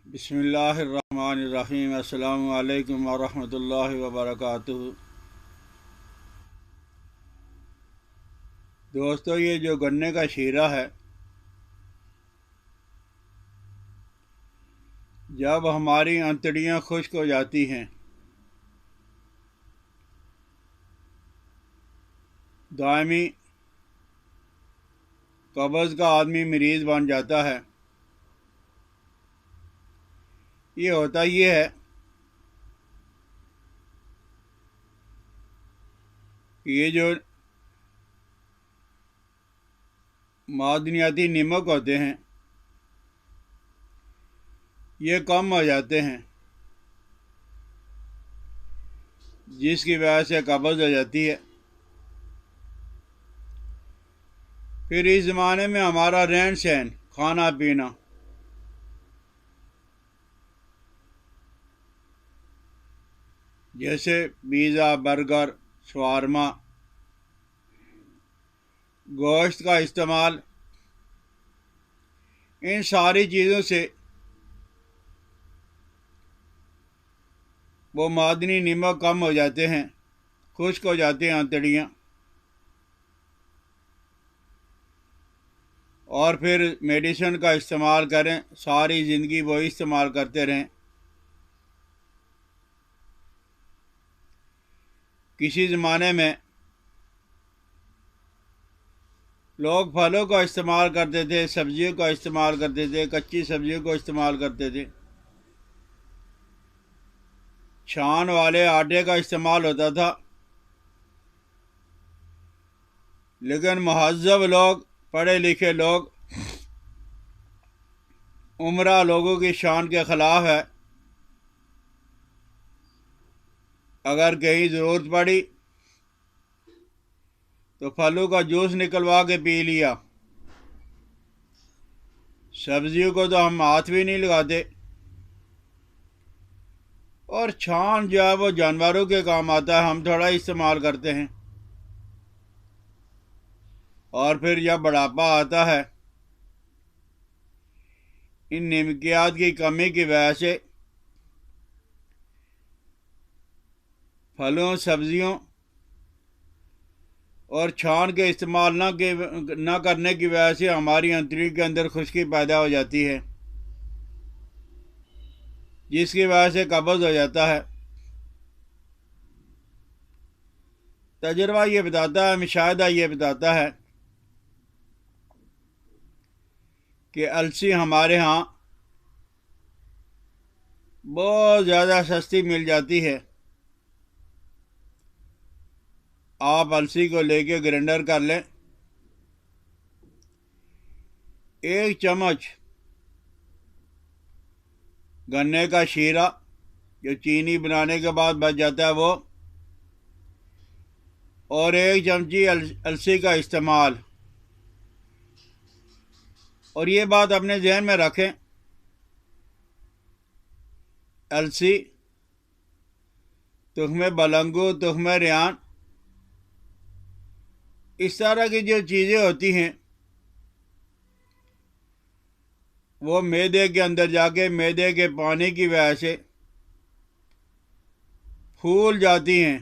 بسم اللہ الرحمن الرحیم۔ السلام علیکم ورحمۃ اللہ وبرکاتہ۔ دوستو، یہ جو گنے کا شیرہ ہے، جب ہماری انتڑیاں خشک ہو جاتی ہیں، دائمی قبض کا آدمی مریض بن جاتا ہے۔ یہ ہوتا یہ ہے کہ یہ جو معدنیاتی نمک ہوتے ہیں یہ کم ہو جاتے ہیں، جس کی وجہ سے قبض ہو جاتی ہے۔ پھر اس زمانے میں ہمارا رہن سہن، کھانا پینا، جیسے پیزا، برگر، شوارما، گوشت کا استعمال، ان ساری چیزوں سے وہ معدنی نمک کم ہو جاتے ہیں، خشک ہو جاتے ہیں انتڑیاں، اور پھر میڈیسن کا استعمال کریں، ساری زندگی وہی استعمال کرتے رہیں۔ کسی زمانے میں لوگ پھلوں کا استعمال کرتے تھے، سبزیوں کا استعمال کرتے تھے، کچی سبزیوں کو استعمال کرتے تھے، چھان والے آٹے کا استعمال ہوتا تھا، لیکن مہذب لوگ، پڑھے لکھے لوگ، عمرہ لوگوں کی شان کے خلاف ہے۔ اگر کہیں ضرورت پڑی تو پھلوں کا جوس نکلوا کے پی لیا، سبزیوں کو تو ہم ہاتھ بھی نہیں لگاتے، اور چھان جو ہے وہ جانوروں کے کام آتا ہے، ہم تھوڑا استعمال کرتے ہیں۔ اور پھر جب بڑھاپا آتا ہے، ان نمکیات کی کمی کی وجہ سے پھلوں، سبزیوں اور چھان کے استعمال نہ کرنے کی وجہ سے ہماری انتڑی کے اندر خشکی پیدا ہو جاتی ہے، جس کی وجہ سے قبض ہو جاتا ہے۔ تجربہ یہ بتاتا ہے، مشاہدہ یہ بتاتا ہے کہ السی ہمارے ہاں بہت زیادہ سستی مل جاتی ہے۔ آپ السی کو لے کے گرینڈر کر لیں، ایک چمچ گنے کا شیرہ جو چینی بنانے کے بعد بچ جاتا ہے وہ، اور ایک چمچی السی کا استعمال۔ اور یہ بات اپنے ذہن میں رکھیں، السی، تخم بلنگو، تخم ریان، اس طرح کی جو چیزیں ہوتی ہیں وہ معدے کے اندر جا کے معدے کے پانی کی وجہ سے پھول جاتی ہیں،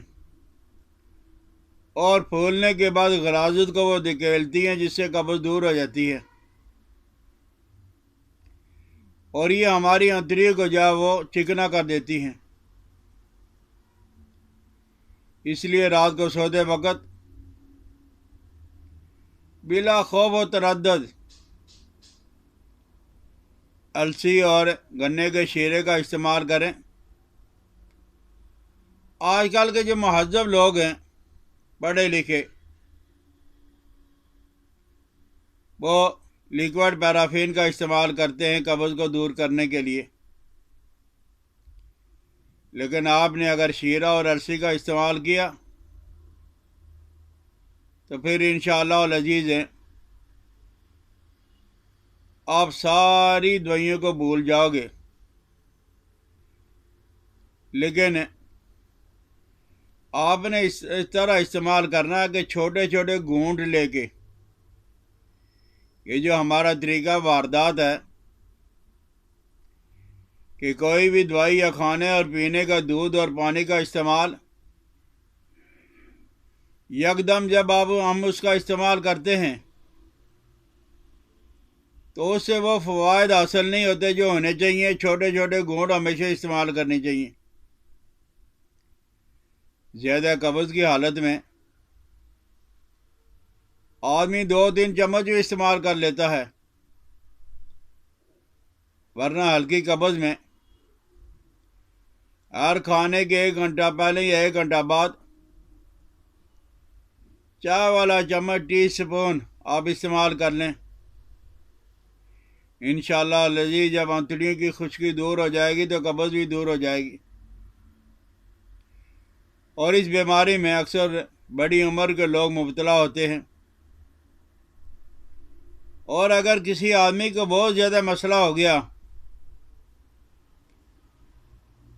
اور پھولنے کے بعد غلاظت کو وہ دھکیلتی ہیں، جس سے قبض دور ہو جاتی ہے، اور یہ ہماری انتڑی کو جو وہ چکنا کر دیتی ہیں۔ اس لیے رات کو سوتے وقت بلا خوف و تردد السی اور گنے کے شیرے کا استعمال کریں۔ آج کل کے جو مہذب لوگ ہیں، پڑھے لکھے، وہ لیکوڈ پیرافین کا استعمال کرتے ہیں قبض کو دور کرنے کے لیے، لیکن آپ نے اگر شیرہ اور السی کا استعمال کیا تو پھر انشاءاللہ العزیز ہیں آپ ساری دوائیوں کو بھول جاؤ گے۔ لیکن آپ نے اس طرح استعمال کرنا ہے کہ چھوٹے چھوٹے گھونٹ لے کے، یہ جو ہمارا طریقہ واردات ہے، کہ کوئی بھی دوائی یا کھانے اور پینے کا دودھ اور پانی کا استعمال یکدم جب ہم اس کا استعمال کرتے ہیں تو اس سے وہ فوائد حاصل نہیں ہوتے جو ہونے چاہیے۔ چھوٹے چھوٹے گھونٹ ہمیشہ استعمال کرنی چاہیے۔ زیادہ قبض کی حالت میں آدمی 2-3 چمچ بھی استعمال کر لیتا ہے، ورنہ ہلکی قبض میں ہر کھانے کے 1 گھنٹہ پہلے یا 1 گھنٹہ بعد چائے والا چمچ ٹی سپون آپ استعمال کر لیں۔ انشاءاللہ لذیذ جب آنتڑیوں کی خشکی دور ہو جائے گی تو قبض بھی دور ہو جائے گی۔ اور اس بیماری میں اکثر بڑی عمر کے لوگ مبتلا ہوتے ہیں، اور اگر کسی آدمی کو بہت زیادہ مسئلہ ہو گیا،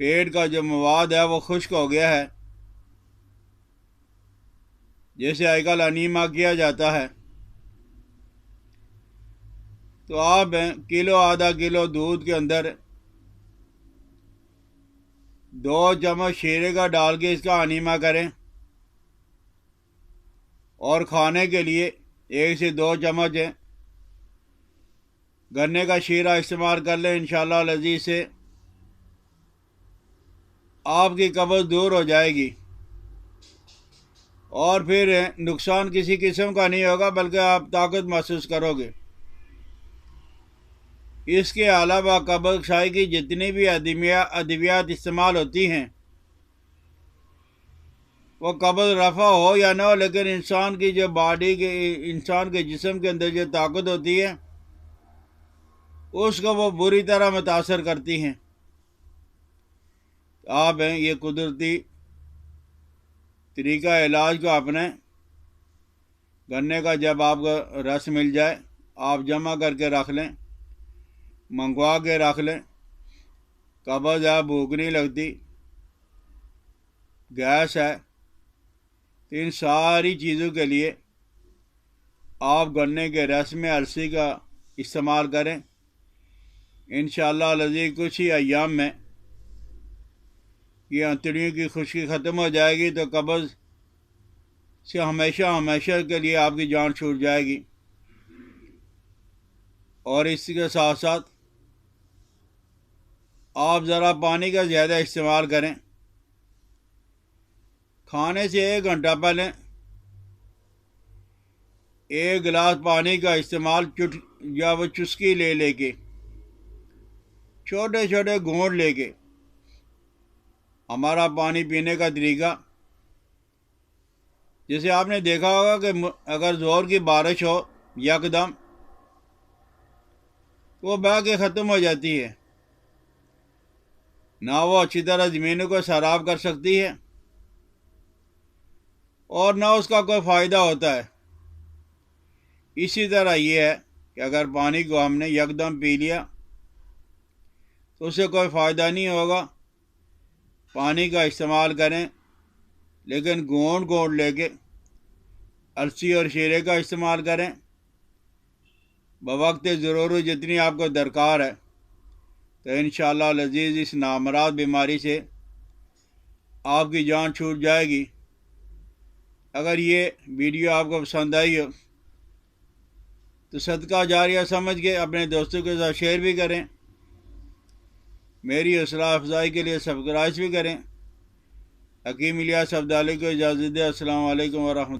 پیٹ کا جو مواد ہے وہ خشک ہو گیا ہے، جیسے آج کل انیمیا کیا جاتا ہے، تو آپ کلو آدھا کلو دودھ کے اندر 2 چمچ شیرے کا ڈال کے اس کا انیمیا کریں، اور کھانے کے لیے 1 سے 2 چمچ گنے کا شیرہ استعمال کر لیں۔ انشاءاللہ لذیذ سے آپ کی قبض دور ہو جائے گی، اور پھر نقصان کسی قسم کا نہیں ہوگا، بلکہ آپ طاقت محسوس کرو گے۔ اس کے علاوہ قبض کشائی کی جتنی بھی ادویات استعمال ہوتی ہیں، وہ قبض رفع ہو یا نہ ہو، لیکن انسان کی جو انسان کے جسم کے اندر جو طاقت ہوتی ہے اس کو وہ بری طرح متاثر کرتی ہیں۔ آپ یہ قدرتی طریقہ علاج کو اپنے گنے کا جب آپ کو رس مل جائے آپ جمع کر کے رکھ لیں، منگوا کے رکھ لیں۔ قبض ہے، بھوک نہیں لگتی، گیس ہے، تو ان ساری چیزوں کے لیے آپ گنے کے رس میں السی کا استعمال کریں۔ انشاءاللہ لذیذ کچھ ہی ایام میں یہ آنتڑیوں کی خشکی ختم ہو جائے گی، تو قبض سے ہمیشہ کے لیے آپ کی جان چھوٹ جائے گی۔ اور اس کے ساتھ ساتھ آپ ذرا پانی کا زیادہ استعمال کریں۔ کھانے سے 1 گھنٹہ پہلے 1 گلاس پانی کا استعمال یا وہ چسکی لے کے چھوٹے چھوٹے گھونٹ لے کے، ہمارا پانی پینے کا طریقہ جیسے آپ نے دیکھا ہوگا کہ اگر زور کی بارش ہو یکدم وہ بہہ کے ختم ہو جاتی ہے، نہ وہ اچھی طرح زمینوں کو سیراب کر سکتی ہے اور نہ اس کا کوئی فائدہ ہوتا ہے۔ اسی طرح یہ ہے کہ اگر پانی کو ہم نے یکدم پی لیا تو اس سے کوئی فائدہ نہیں ہوگا۔ پانی کا استعمال کریں، لیکن گھونٹ لے کے السی اور شیرے کا استعمال کریں بوقت ضرورت جتنی آپ کو درکار ہے، تو انشاءاللہ لذیذ اس نامراد بیماری سے آپ کی جان چھوٹ جائے گی۔ اگر یہ ویڈیو آپ کو پسند آئی ہو تو صدقہ جاریہ سمجھ کے اپنے دوستوں کے ساتھ شیئر بھی کریں، میری حوصلہ افزائی کے لیے سبسکرائب بھی کریں۔ حکیم الیاس عبداللہ کو اجازت دے۔ السلام علیکم ورحمۃ اللہ۔